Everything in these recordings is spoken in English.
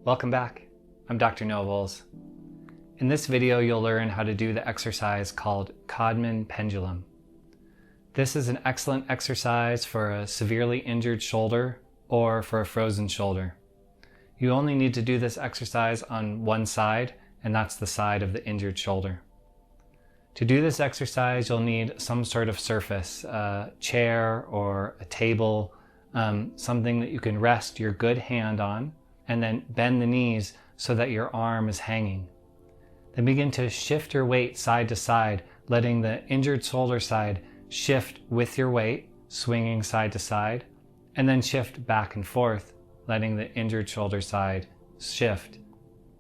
Welcome back. I'm Dr. Nobles. In this video, you'll learn how to do the exercise called Codman Pendulum. This is an excellent exercise for a severely injured shoulder or for a frozen shoulder. You only need to do this exercise on one side, and that's the side of the injured shoulder. To do this exercise, you'll need some sort of surface, a chair or a table, something that you can rest your good hand on, and then bend the knees so that your arm is hanging. Then begin to shift your weight side to side, letting the injured shoulder side shift with your weight, swinging side to side, and then shift back and forth, letting the injured shoulder side shift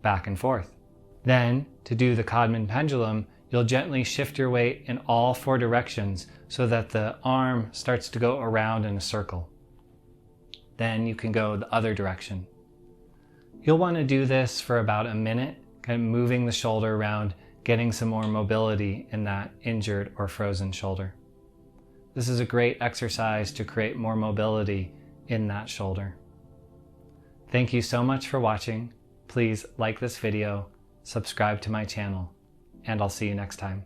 back and forth. Then, to do the Codman pendulum, you'll gently shift your weight in all four directions so that the arm starts to go around in a circle. Then you can go the other direction. You'll want to do this for about a minute, kind of moving the shoulder around, getting some more mobility in that injured or frozen shoulder. This is a great exercise to create more mobility in that shoulder. Thank you so much for watching. Please like this video, subscribe to my channel, and I'll see you next time.